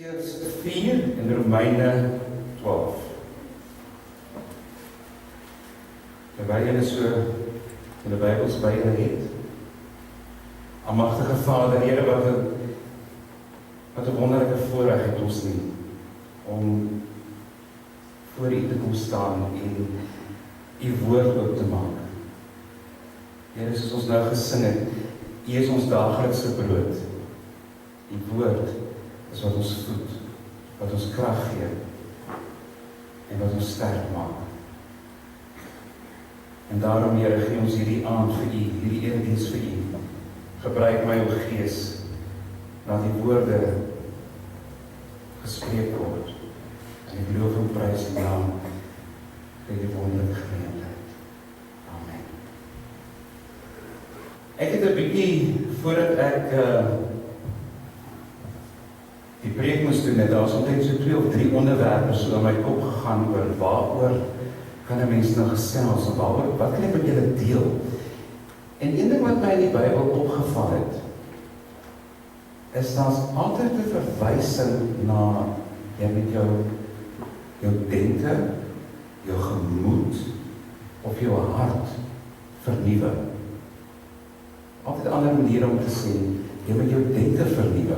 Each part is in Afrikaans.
Efesiërs 4 en Romeine 12. Terwyl julle so in die Bybels by julle het. Almagtige Vader, Here, wat 'n wonderlike voorreg het ons nie om voor U te kom staan en U woord oop te maak. Here, soos ons nou gesing het, U is ons daaglikse brood. U woord is wat ons voed, wat ons krag gee en wat ons sterk maak. En daarom, Here, gee ons hierdie aand vir U, hierdie erediens vir U. Gebruik my, o Gees, dat die woorde gespreek word. En ek loof en prys U naam vir die wonderlike geleentheid. Amen. Ek het 'n bietjie, voordat ek die preek moes doen, daar is omtrent so 2 of 3 onderwerpe so in my kop gegaan oor waaroor kan 'n mens nou gesels, of waaroor, wat kan ek met julle deel? En een ding wat my in die Bybel opgeval het, is daar's altyd 'n verwysing na jy met jou denke, jou gemoed of jou hart vernuwe. Altyd 'n ander manier om te sê, jy moet jou denke vernuwe.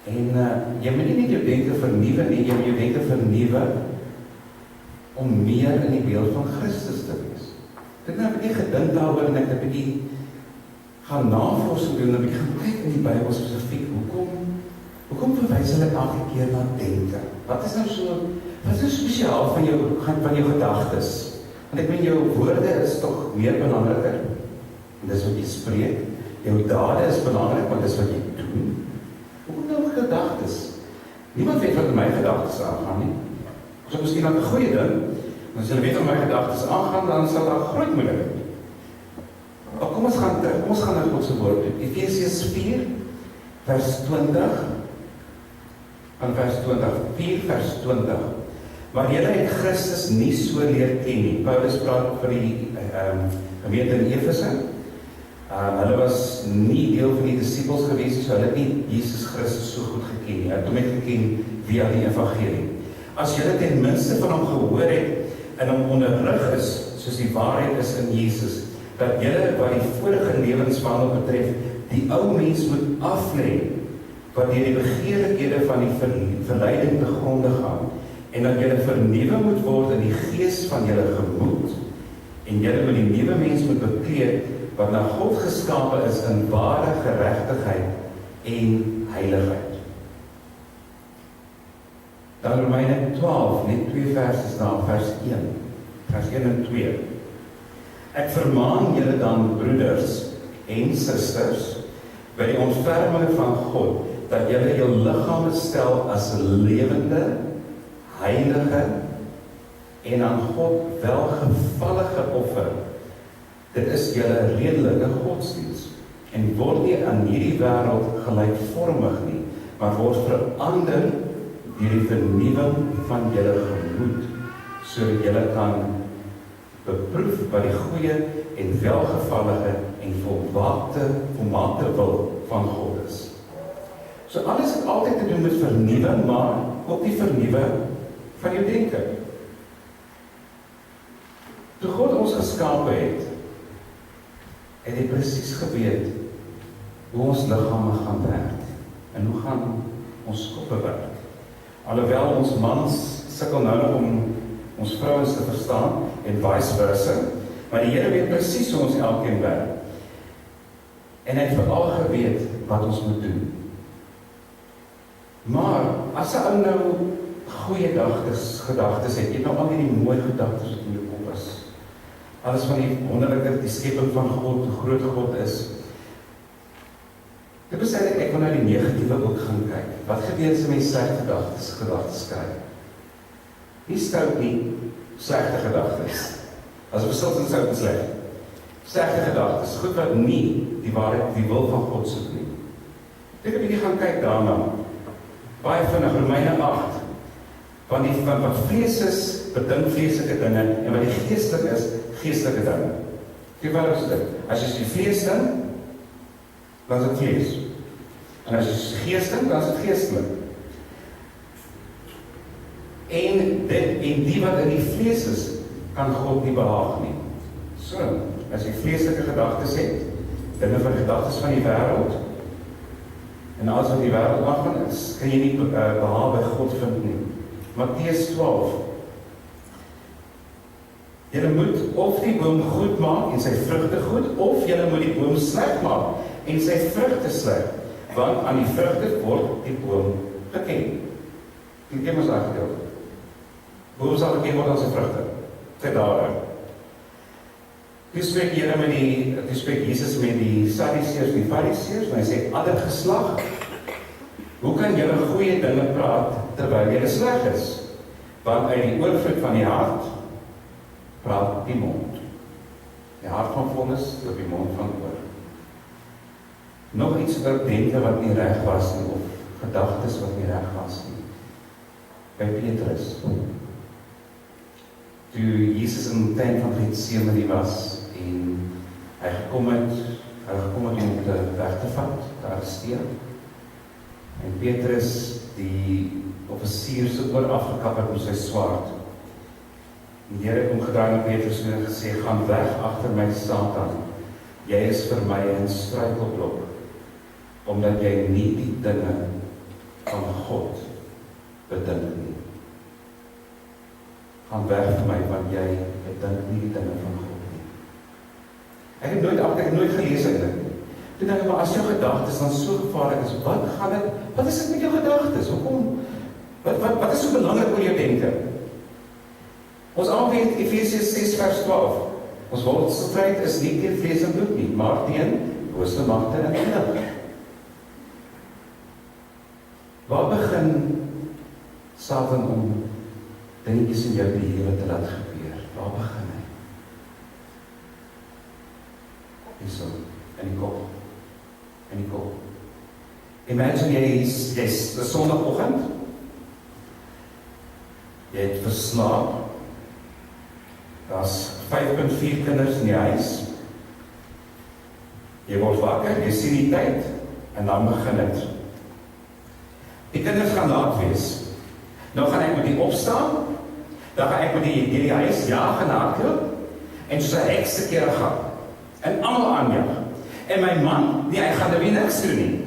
En jy moet nie net jou denke vernuwe nie, jy moet jou denke vernuwe om meer in die beeld van Christus te wees. Ek het nou 'n bietjie gedink daaroor en ek het 'n bietjie gaan navorsing doen, 'n bietjie gaan kyk in die Bybel spesifiek, hoekom verwys hulle elke keer na denke? Wat is nou so spesiaal van jou gedagtes? Want ek meen, jou woorde is tog meer belangriker, en dis wat jy spreek. Jou dade is belangrik, want dis wat jy doen. Hoekom nou gedagtes? Niemand weet wat in my gedagtes aangaan nie. So miskien dan 'n goeie ding, as julle weet wat my gedagtes aangaan, dan sal daar groot moeilikheid wees. Maar kom ons gaan na God se woord toe. Efesiërs 4 vers 20 en vers 20, 4 vers 20. Maar julle het Christus nie so leer ken nie. Paulus praat vir die gemeente in Efese. Hulle was nie deel van die disippels gewees nie, so hulle het nie Jesus Christus so goed geken nie. Hulle het hom net geken via die evangelie. As julle ten minste van hom gehoor het en hom onderrig is, soos die waarheid is in Jesus, dat julle wat die vorige lewenswandel betref, die ou mens moet aflê, wat deur die begeerlikhede van die verleiding te gronde gaan, en dat julle vernuwe moet word in die gees van julle gemoed, en julle met die nuwe mens moet bekleed, wat na God geskape is in ware geregtigheid en heiligheid. Dan Romeine 12, net 2 verses na, vers 1 en 2. Ek vermaan julle dan, broeders en susters, by die ontferming van God, dat julle jou liggame stel as 'n lewende, heilige en aan God welgevallige offer. Dit is julle redelike godsdiens, en word nie aan hierdie wêreld gelykvormig nie, maar word verander deur die vernuwing van julle gemoed, sodat julle kan beproef wat die goeie en welgevallige en volmaakte wil van God is. So alles het altyd te doen met vernuwing, maar ook die vernuwing van jou denke. Toe God ons geskape het hy presies geweet hoe ons liggame gaan werk en hoe gaan ons koppe werk. Alhoewel ons mans sukkel nou nog om ons vrouens te verstaan en vice versa, maar die Here weet presies hoe ons elkeen werk. En hy het veral geweet wat ons moet doen. Maar as 'n ou nou goeie gedagtes het, jy nou al hierdie mooi gedagtes wat in jou kop is. Alles van die wonderlike, die skepping van God, hoe groot God is. Dit besluit ek wil nou die negatiewe ook gaan kyk. Wat gebeur as 'n mens slegte gedagtes kry? Nie stout nie, slegte gedagtes. As 'n verskil tussen stout en sleg. Slegte gedagtes, goed wat nie die waarheid, die wil van God soek nie. Ek het 'n bietjie gaan kyk daarna. Baie vinnig, Romeine 8. Van wat vlees is, bedink vleeslike dinge, en wat die geestelik is, geestelike dinge. Kyk wat is dit? As jy die vlees dink, dan is dit vlees. En as jy geestelik, dan is dit geestelik. En die wat in die vlees is, kan God nie behaag nie. So, as jy vleeslike gedagtes het, dinge van gedagtes van die wêreld, en alles wat die wêreld aangaan is, kan jy nie behaag by God vind nie. Matteus 12. Julle moet of die boom goed maak en sy vrugte goed, of julle moet die boom sleg maak en sy vrugte sleg, want aan die vrugte word die boom geken. Die ken ons uitgedeeld. Boom sal geken word aan sy vrugte, sy dade. Toe spreek Jesus met die Sadduseërs en die Fariseërs, en hy sê, ander geslag, hoe kan julle goeie dinge praat, terwyl julle sleg is? Want uit die oorvloed van die hart, praat die mond. Die hart van vol is, op die mond van oor. Nog iets oor denke wat nie reg was nie, of gedagtes wat nie reg was nie. By Petrus, toe Jesus in die tuin van Getsemane was, en hy gekom het om te weg te vat, te arresteer. En Petrus, die offisier se oor afgekap het met sy swaard. En die Here het omgedraai na Petrus en gesê, gaan weg agter my Satan. Jy is vir my 'n struikelblok, omdat jy nie die dinge van God bedink nie. Gaan weg vir my, want jy bedink nie die dinge van God nie. Ek het nooit gelees eintlik. Toe dink ek, maar as jou gedagtes dan so gevaarlik is, wat is dit met jou gedagtes? Hoekom? Wat is so belangrik oor jou denke? Ons almal weet Efesiërs 6 vers 12. Ons woordstryd is nie teen vlees en bloed nie, maar teen bose magte en engele. Waar begin Satan om dingetjies in jou lewe te laat gebeur? Waar begin hy? Hierso, in die kop. In die kop. Imagine jy is 'n Sondagoggend. Jy het verslaap. Daar's 5.4 kinders in die huis. Jy word wakker, jy sien die tyd, en dan begin dit. Die kinders gaan laat wees. Nou gaan ek met die opstaan, dan gaan ek met die huis jaag en hardloop, en soos 'n heks te kere gaan. En almal aanjag. En my man, hy gaan nou weer niks doen nie.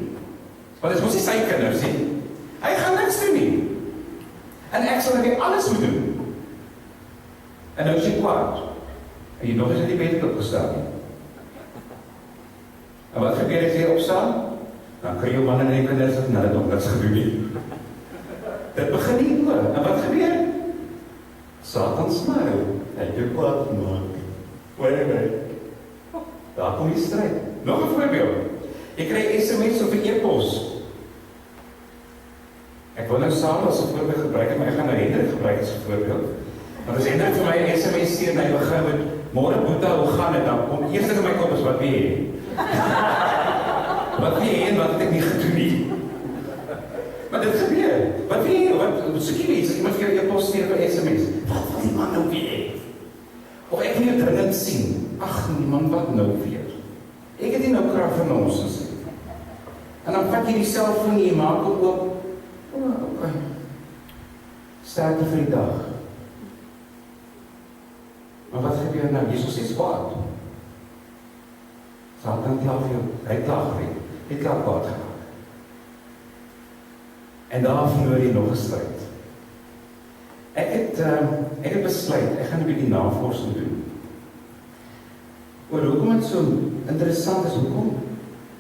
Want dit mos nie sy kinders nie. Hy gaan niks doen nie. En ek sal net alles moet doen. En nou is jy kwaad. En jy nog eens in die bed opgestaan nie. En wat gebeur as jy opstaan? Dan kry jou man en die kinders dat nou dit niks gedoen nie. Dit begin nie oor. En wat gebeur? Satan smile. Hy het jou kwaad gemaak. Wait. Daar kom die stryd. Nog 'n voorbeeld. Ek kry SMS of 'n e-pos. Ek wil nou saam as 'n voorbeeld gebruik, maar ek gaan nou Hendrik gebruik as 'n voorbeeld. Want as Hendrik vir my 'n SMS stuur en hy begin met môre Boeta, hoe gaan dit? Dan kom eers in my kop is wat wil jy? Wat wil jy en wat het ek nie gedoen nie? Maar dit gebeur. Wat wil jy? Wat soek jy iets? Iemand vir jou e-pos stuur vir SMS. Wat wil die man nou weer? Of ek wil jou dringend sien. Ag nee man, wat nou weer? Ek het nie nou krag vir nonsens nie. En dan vat jy die selfoon en jy maak hom oop. Okay. Sterkte vir die dag. Maar wat gebeur nou? Jesus is kwaad. Satan kla vir jou. Hy kla vir jou. Hy kla kwaad gemaak. En daar verloor jy nog 'n stryd. Ek het besluit, ek gaan 'n bietjie navorsing doen. Oor hoekom het so interessant is, hoekom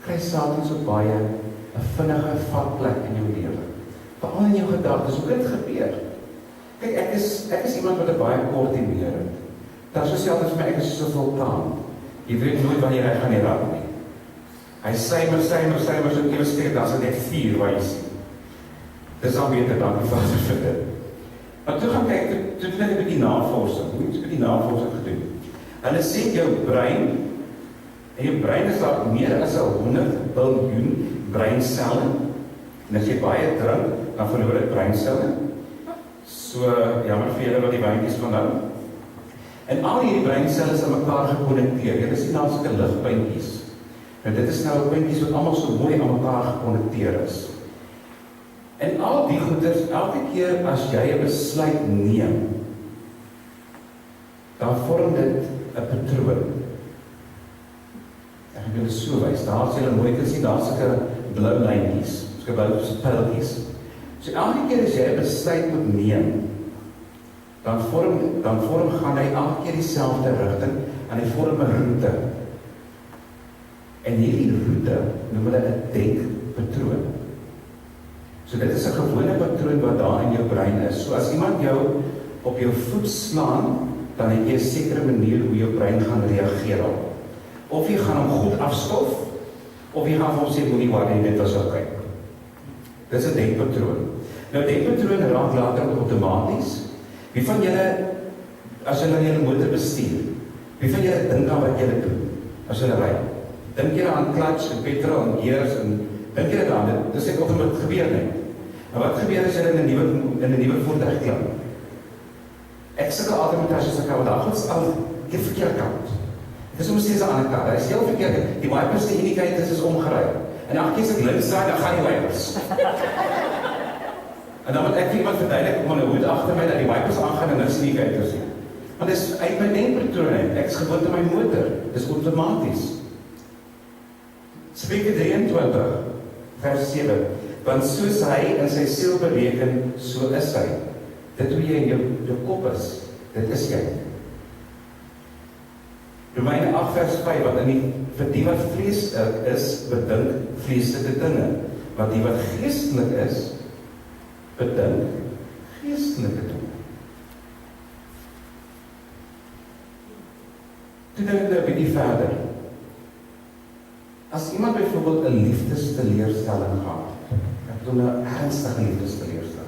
kry Satan so baie 'n vinnige vatplek in jou lewe? Veral in jou gedagtes, hoe kan dit gebeur? Kyk, ek is iemand wat 'n baie kort humeur het. Dat is selfs vir my, ek is so 'n vulkaan. Jy weet nooit wanneer hy gaan raak nie. Hy symer so ewe skielik, dan is dit net vuur wat jy sien. Dis al beter, dankie Vader vir dit. Maar toe gaan kyk, toe doen ek 'n bietjie navorsing. Hoe het ek 'n bietjie navorsing gedoen? Hulle sê jou brein, en jou brein is daar meer as 100 biljoen breinselle. En as jy baie drink, dan verloor dit breinselle. So, jammer vir julle wat die wyntjies van nou. En al hierdie breinselle is aan mekaar gekonnekteer. Julle sien daar sulke ligpuntjies. Nou dit is nou puntjies wat almal so mooi aan mekaar gekonnekteer is. En al die goeders, elke keer as jy 'n besluit neem, dan vorm dit 'n patroon. Ek gaan julle so wys, daar as julle mooi kan sien, daar is sulke blou lyntjies, sulke blou pyltjies. So elke keer as jy 'n besluit moet neem, dan gaan hy elke keer dieselfde rigting, en hy vorm 'n roete. En hierdie roete noem hulle 'n denkpatroon. So dit is 'n gewone patroon wat daar in jou brein is. So as iemand jou op jou voet slaan, dan het jy 'n sekere manier hoe jou brein gaan reageer op. Of jy gaan hom goed afstof, of jy gaan vir hom sê, moenie worry, dit was oké. Dis 'n denkpatroon. Nou denkpatroon raak later outomaties. Wie van julle, as julle julle motor bestuur, wie van julle dink aan wat julle doen, as julle ry? Dink julle aan clutch, en petrol, en gears, en dink julle daaraan, dis ek of dit gebeur nie. En wat gebeur as julle in 'n nuwe voertuig klim? Ek sukkel altyd met as ek gaan daar gaan die verkeerde kant. Dis om steeds 'n ander kant. Hy is heel verkeerd. Die wipers die indicators is omgery. En elke keer as ek links draai, dan gaan die wipers. En dan moet ek vir iemand verduidelik om 'n hoed agter my dat die wipers aangaan en niks indicators nie. Want dis uit my denkpatroon uit. Ek is gewoond aan my motor. Dis outomaties. Spreuke 23 vers 7. Want soos hy in sy siel bereken, so is hy. Dit hoe jy in jou kop is, dit is jy. Romeine 8 vers 5, wat vir die wat vleeslik is, bedink vleeslike dinge. Maar die wat geestelik is, bedink geestelike dinge. Toe dink ek 'n bietjie verder. As iemand byvoorbeeld 'n liefdesteleurstelling gehad, ek bedoel 'n ernstige liefdesteleurstelling.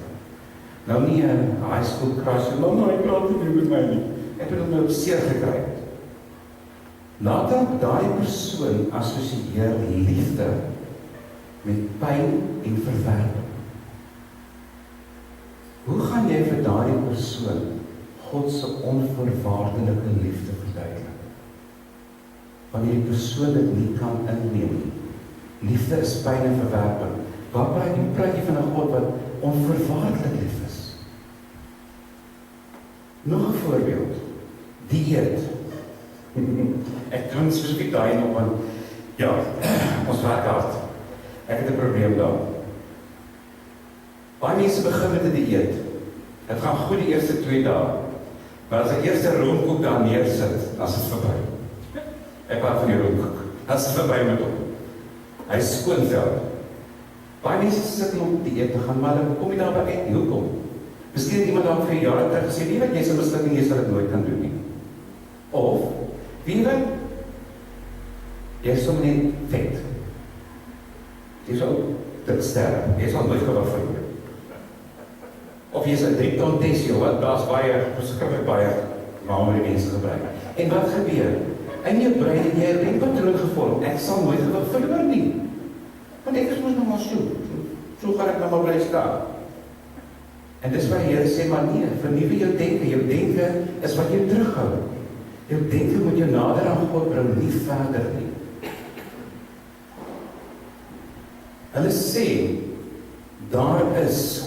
Nou nie 'n high school crush, mamma, ek praat nie met my nie. Ek bedoel my op seer gekry het. Laat dan daai persoon assosieer liefde met pyn en verwerping. Hoe gaan jy vir daardie persoon God se onvoorwaardelike liefde verduidelik? Wanneer die persoon dit nie kan inneem nie. Liefde is pyn en verwerping. Waar praat jy van 'n God wat onvoorwaardelik lief is? Nog 'n voorbeeld. Dieet. Ek kan spesifiek daai nog van, ja, ons werk hard. Ek het 'n probleem daar. Baie mense begin met 'n dieet. Dit gaan goed die eerste 2 dae. Maar as die eerste roomkoek daar neersit, dan is dit verby. Ek praat van die roomkoek. Dan is dit verby met hom. Hy is skoonveld. Baie mense sit op dieet te gaan, maar dan kom jy daarby uit. Hoekom? Miskien het iemand daar vir jare terug gesê, nie wat jy sal misluk nie, jy sal dit nooit kan doen nie. Of, wie weet, jy is sommer net vet. Jy sal dik sterk, jy sal nooit gewig verloor. Of jy is 'n 3 ton testio, wat daar's baie, beskikbaar baie, maar die mense gebruik. En wat gebeur? In jou brein het jy 'n denkpatroon gevorm, ek sal nooit gewig verloor nie. Want ek is mos nog maar so gaan ek nou maar bly staan. En dis waar Here sê, maar nee, vernuwe jou denke is wat jou terughou. Jou denke moet jou nader aan God bring, nie verder nie. Hulle sê, daar is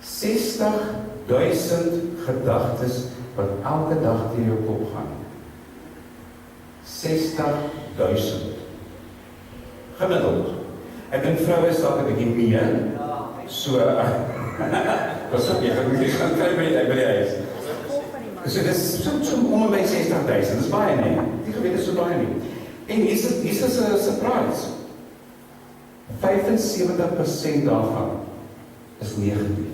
60.000 gedagtes wat elke dag deur jou kop gaan. 60.000. Gemiddeld. Ek dink vroue is dalk 'n bietjie meer. So, wat sê jy, gaan kry by die huis. So dis so om en by 60.000, dis baie nie. Die geweet is so baie nie. En hier is 'n surprise. 75% daarvan is negatief.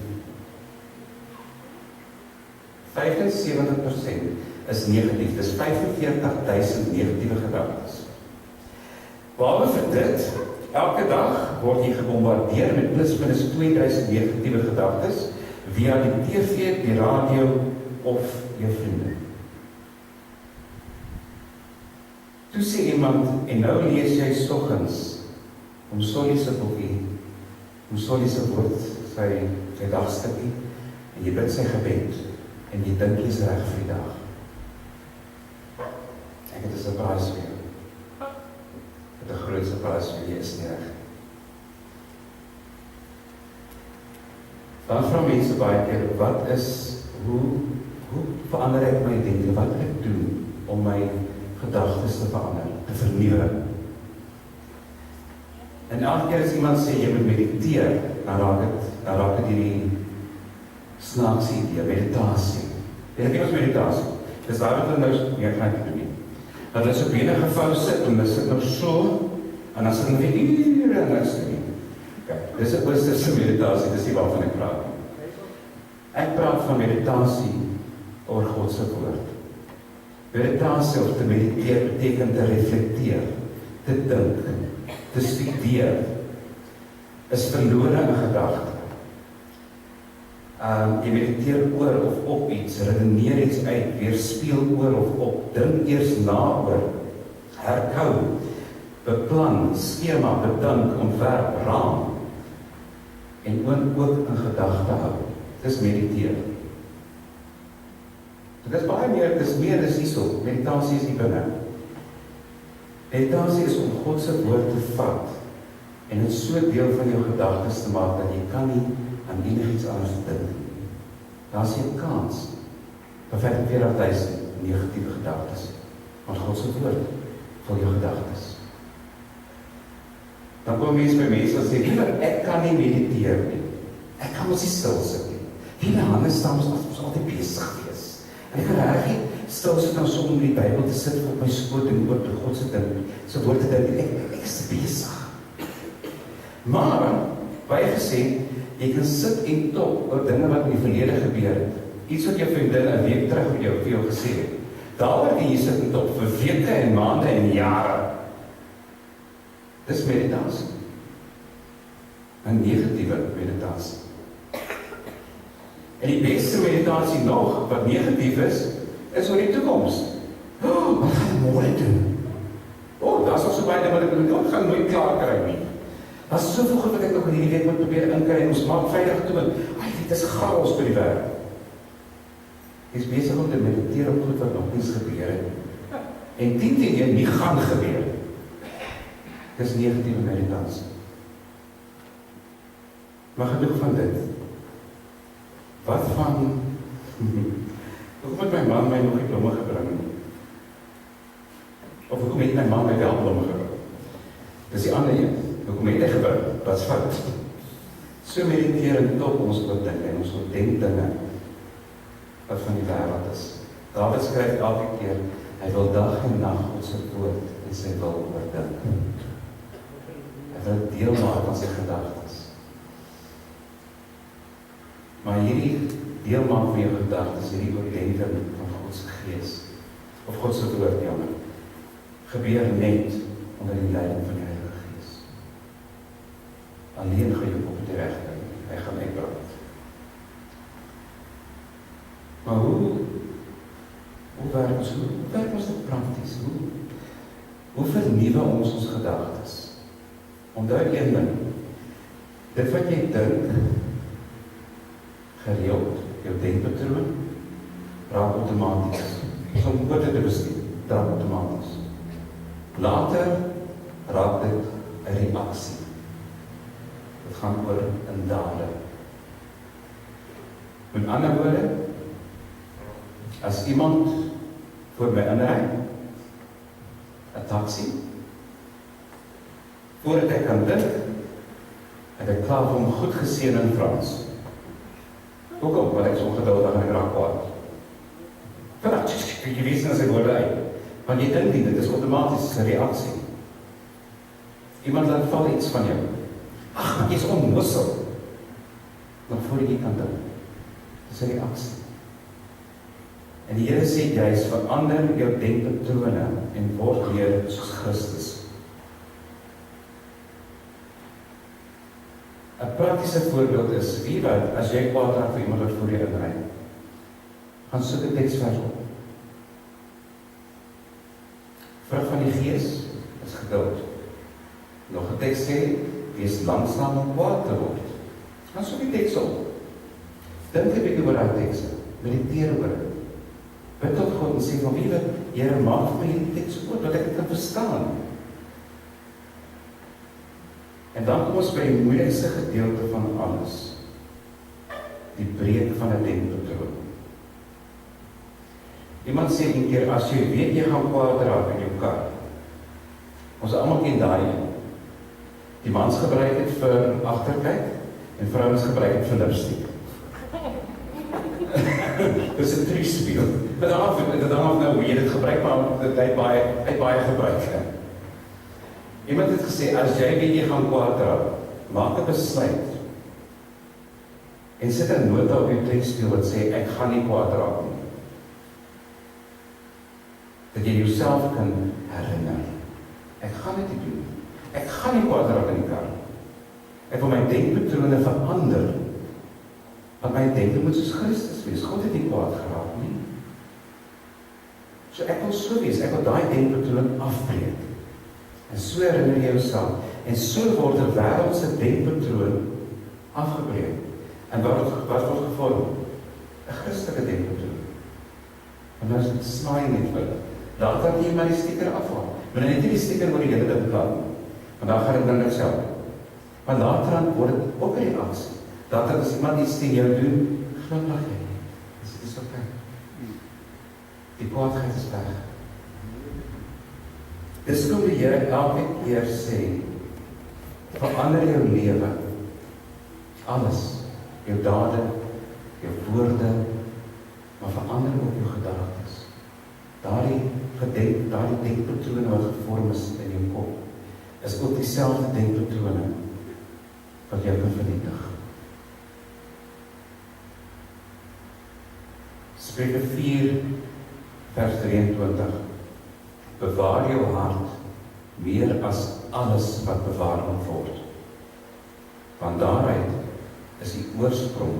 75% is negatief. Dis 45.000 negatiewe gedagtes. Behalwe vir dit, elke dag word jy gebombardeer met plus minus 2000 negatiewe gedagtes via die TV, die radio of jou vriende. Toe sê iemand, en nou lees jy soggens om Solly se boekie, om Solly se woord, sy dagstukkie, en jy bid sy gebed, en jy dink jy's reg vir die dag. Ek het 'n surprise vir jou. gepraat wie jy is nie reg. Dan vra mense baie keer, hoe verander ek my denke, wat moet ek doen om my gedagtes te verander, te vernuwe? En elke keer as iemand sê, jy moet mediteer, dan raak dit hierdie snaakse idee, meditasie. Dit is meditasie. Dis daar wat hulle nou meer gaan doen nie. Dat hulle so bene gevou sit, en hulle sit nou so, en dan sit hulle weer ure en niks nie. Kijk, dis 'n Oosterse meditasie, dis nie waarvan ek praat nie. Ek praat van meditasie oor God se woord. Meditasie of te mediteer beteken te reflekteer, te dink, te studeer, is verlore in gedagte. Jy mediteer oor of op iets, redeneer iets uit, weerspieël oor of op, dink eers na oor, herkou, beplan, skema, bedink, ontwerp, raam, en ook in gedagte hou. Dis mediteer. Dit is baie meer, dis nie so, meditasie is nie binne. Meditasie is om God se woord te vat, en dit so deel van jou gedagtes te maak, dat jy kan nie aan enigiets anders dink. Daar is jy 'n kans, vir 45.000 negatiewe gedagtes, want God se woord vul jou gedagtes. Dan kom mense by mense wat sê, ek kan nie mediteer nie, ek kan mos nie stil sit nie, die hande staan ons altyd besig wees, en ek kan reg nie stil sit nou so om die Bybel te sit op my skoot en oor die God se ding, so woord te dink, ek is besig. Maar, baie gesê, jy kan sit en top oor dinge wat in die verlede gebeur het. Iets wat jou vriendin 'n week terug vir jou gesê het. Daaroor kan jy sit en top vir weke en maande en jare. Dis meditasie. 'n negatiewe meditasie. En die beste meditasie nog, wat negatief is oor die toekoms. Wat gaan ek môre doen? Daar is al so baie dinge wat ek moet doen, ek gaan nooit klaar kry nie. Daar is soveel goed wat ek nog in hierdie week moet probeer inkry en ons maak veilig toe. Dit is chaos by die werk. Jy is besig om te mediteer op goed wat nog nie gebeur het. En 10 nie gaan gebeur. Dis negatiewe meditasie. Maar genoeg van dit. Wat van hoekom het my man my nog nie blomme gebring nie? Of hoekom het my man my wel blomme gebring? Dis die ander een. Hoekom het hy gebring? Wat is fout? So mediteer en top ons oor dinge en ons denk dinge wat van die wêreld is. Dawid skryf elke keer, hy wil dag en nag God se woord en sy wil oordink. Hy wil deel maak van sy gedagtes. Maar hierdie deel maak van jou gedagtes, hierdie oordenking van God se gees, of God se woord, jammer, gebeur net onder die leiding van die Heilige Gees. Alleen gaan jy op die weg kry, hy gaan uitbraak. Maar hoe werk ons dit prakties? Hoe vernuwe ons gedagtes? Onthou een ding, dit wat jy dink, gereeld, jou denkpatroon, raak outomaties. Om woorde te bestuur, raak outomaties. Later raak dit 'n reaksie. Dit gaan oor 'n dade. Met ander woorde, as iemand voor my inry, 'n taxi, voordat ek kan dink, het ek klaar vir hom goed geseën in Frans. Hoekom? Want ek is ongeduldig en ek raak kwaad. Vanaf, jy weet nie as ek woorde uit. Want jy dink nie, dit is outomaties 'n reaksie. Iemand laat val iets van jou. Ag, jy is onnoosel. Dan voor jy kan dink. Dis 'n reaksie. En die Here sê juis, verander jou denkpatrone en word weer soos Christus. 'n praktiese voorbeeld is, wie wat, as jy kwaad raak vir iemand wat voor jou inry, gaan soek 'n teksvers op. Vrug van die Gees is geduld. Nog 'n teks sê, wees lanksaam om kwaad te word. Gaan soek die teks op. Dink 'n bietjie oor daai teks, mediteer oor dit. Bid tot God en sê van wie wat, Here, maak vir my hierdie teks oop, dat ek dit kan verstaan. En dan kom ons by die moeilikste gedeelte van alles. Die breek van 'n denkpatroon. Iemand sê een keer, as jy weet jy gaan kwaad raak in jou kar, ons almal ken daai een. Die mans gebruik dit vir agterkyk, en vrouens gebruik dit vir lipstiek. Dis 'n triespeel. Dit hang af nou hoe jy dit gebruik, maar dit hy baie gebruik. Iemand het gesê, as jy weet jy gaan kwaad raak, maak 'n besluit. En sit 'n nota op jou triespeel wat sê, ek gaan nie kwaad raak nie. Dat jy jouself kan herinner. Ek gaan dit nie doen. Ek gaan nie kwaad raak in die kar. Ek wil my denkpatrone verander. Want my denke moet soos Christus wees. God het nie kwaad geraak nie. So ek wil so wees. Ek wil daai denkpatroon afbreek. En so herinner jy jouself. En so word 'n wêreldse denkpatroon afgebreek. En wat word gevorm? 'n Christelike denkpatroon. En nou is dit snaai net vir. Daar kan jy maar die sticker afhaal. Maar net nie die sticker oor die hele ding plan. Want dan gaan dit nou niks help. Maar later word dit ook 'n reaksie. Dat as iemand iets teen jou doen, glimlag jy. Dis oké. Die kwaadheid is weg. Dis kom die Here elke keer sê, verander jou lewe. Alles. Jou dade, jou woorde, maar verander ook jou gedagtes. Daardie denkpatrone wat gevorm is in jou kop, is ook dieselfde denkpatrone wat jou kan vernietig. Spreuke 4 vers 23. Bewaar jou hart meer as alles wat bewaar moet word. Want daaruit is die oorsprong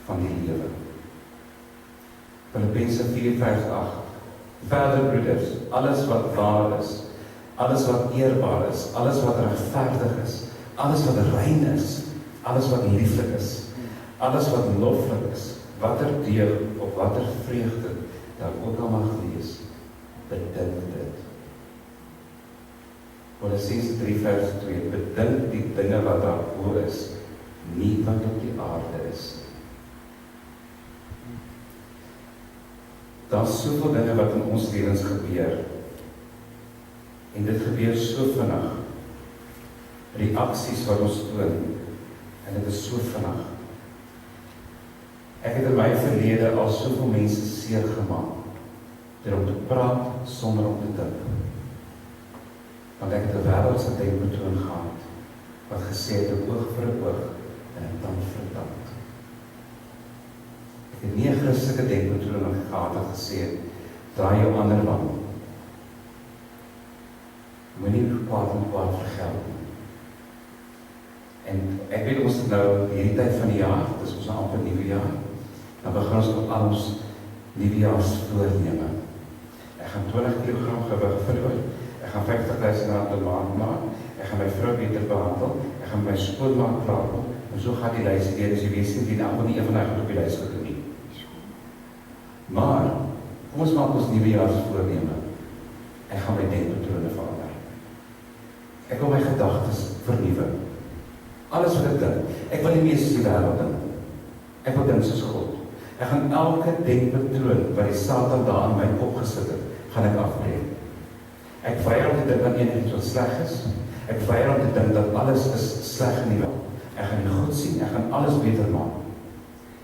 van die lewe. Filippense 4 vers 8. Verder broeders, alles wat waar is, alles wat eerbaar is, alles wat regverdig is, alles wat rein is, alles wat lieflik is, alles wat loflik is, watter deug of watter vreugde daar ook al mag wees, bedink dit. Kolossense 3 vers 2, bedink die dinge wat daar bo is, nie wat op die aarde is. Daar is soveel dinge wat in ons lewens gebeur, en dit gebeur so vinnig, reaksies wat ons toon, en dit is so vinnig. Ek het in my verlede al soveel mense seer gemaak, deur om te praat sonder om te dink. Want ek het 'n wêreldse denkpatroon gehad, wat gesê het 'n oog vir 'n oog en 'n tand vir 'n tand. Ek het nie 'n Christelike denkpatroon gehad wat gesê het, draai jou ander wang. Moenie kwaad en kwaad vergeld nie. En ek weet ons het nou hierdie tyd van die jaar, dis ons amper nuwe jaar, dan begin ons op al ons nuwejaarsvoorneme. Ek gaan 20 kg gewig verloor, ek gaan R50.000 'n maand maak, ek gaan my vrou beter behandel, ek gaan my skoonmaak praat, en so gaan die lys deur, as jy weet nie nou nie een van daai goed op die lys gedoen nie. Maar, kom ons maak ons nuwejaarsvoorneme. Ek gaan my denkpatrone verander. Ek wil my gedagtes vernuwe. Alles wat ek dink. Ek wil nie meer soos die wêreld dink. Ek wil dink soos God. Ek gaan elke denkpatroon wat die Satan daar in my kop gesit het, gaan ek afbreek. Ek weier om te dink aan enigiets wat sleg is. Ek weier om te dink dat alles is sleg in die wêreld. Ek gaan die goed sien, ek gaan alles beter maak.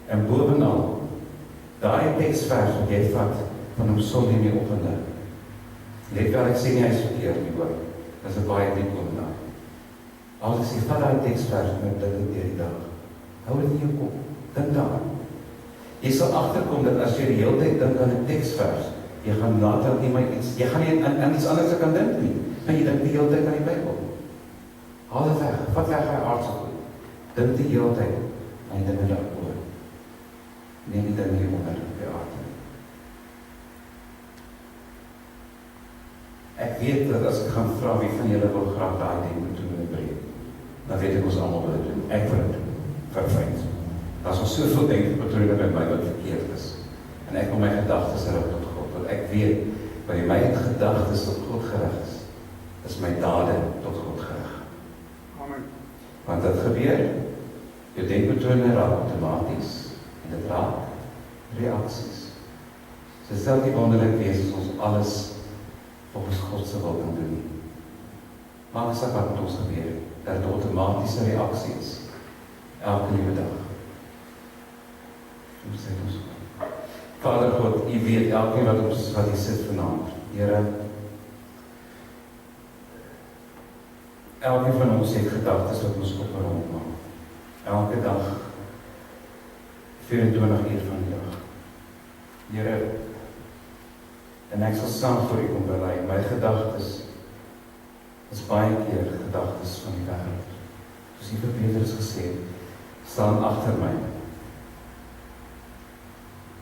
En bovenal, daai teksvers wat jy vat, van hom son nie meer op en neer. Let wel, ek sê nie hy is verkeerd nie hoor. Dat is 'n baie diep oornaam. As ek sê, vat daai teksvers met dink deur die dag. Hou dit in jou kop, dink daaraan. Jy sal agterkom dat as jy die hele tyd dink aan 'n teksvers, jy gaan later nie meer iets, jy gaan nie aan iets anders kan dink nie. Maar jy dink die hele tyd aan die Bybel. Haal dit weg, vat weg hy aardse goed. Dink die hele tyd aan die dinge daaroor. Neem die dinge hieronder die aarde. Ek weet dat as ek gaan vra wie van julle wil graag daai denkpatrone breek, dan weet ek ons almal wil dit doen. Ek wil dit doen. Perfect. Daar is al soveel denkpatrone by my wat verkeerd is. En ek wil my gedagtes rig tot God. Want ek weet, wanneer my gedagtes tot God gerig is my dade tot God gerig. Amen. Want dit gebeur, jou denkpatrone raak outomaties, en dit raak reaksies. So stel nie wonderlik wees as ons alles volgens God se wil kan doen nie. Maak saak wat met ons gebeur, dat dit outomatiese reaksie is, elke nuwe dag. Ons sê ons, Vader God, U weet elkeen wat hier sit vanaand. Here, elkeen van ons het gedagtes wat ons op en rond maak. Elke dag, 24 uur van die dag. Here, en ek sal saam vir U kom berei, my gedagtes is baie keer gedagtes van die wêreld. Soos U vir Petrus gesê het, staan agter my.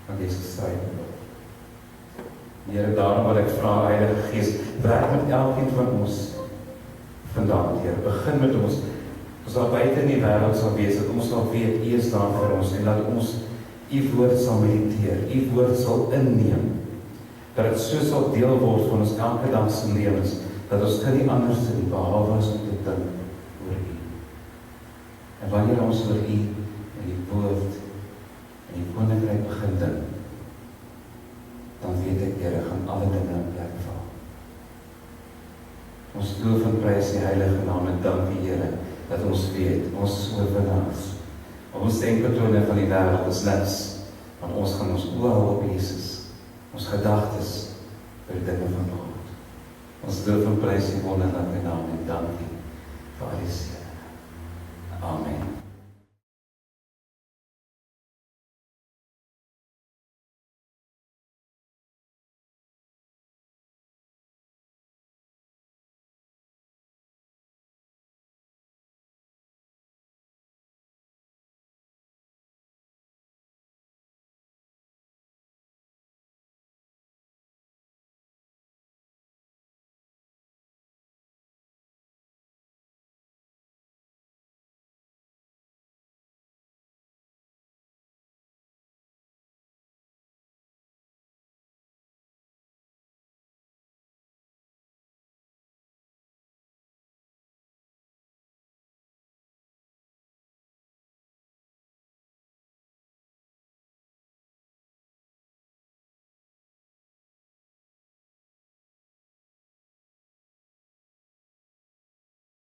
Want jy is gestryd met God. Here, daarom wil ek vra, Heilige Gees, werk met elkeen van ons vandaan, Here. Begin met ons daar buite in die wêreld sal wees, dat ons sal weet, U is daar vir ons, en dat ons U woord sal mediteer, U woord sal inneem, dat dit so sal deel word van ons elke dag se lewens, dat ons kan nie anders doen, behalwe as om te dink oor U. En wanneer ons oor U en die woord en die koninkryk begin dink, dan weet ek, Here, gaan alle dinge in plek val. Ons loof en prys die heilige naam en dank die Here, dat ons weet, ons is oorwinnaars. Ons denkpatrone van die wêreld is niks, want ons gaan ons oë hou op Jesus, ons gedagtes vir die dinge van God. Ons loof en prys die wonderlike naam en dank U vir al die seën. Amen.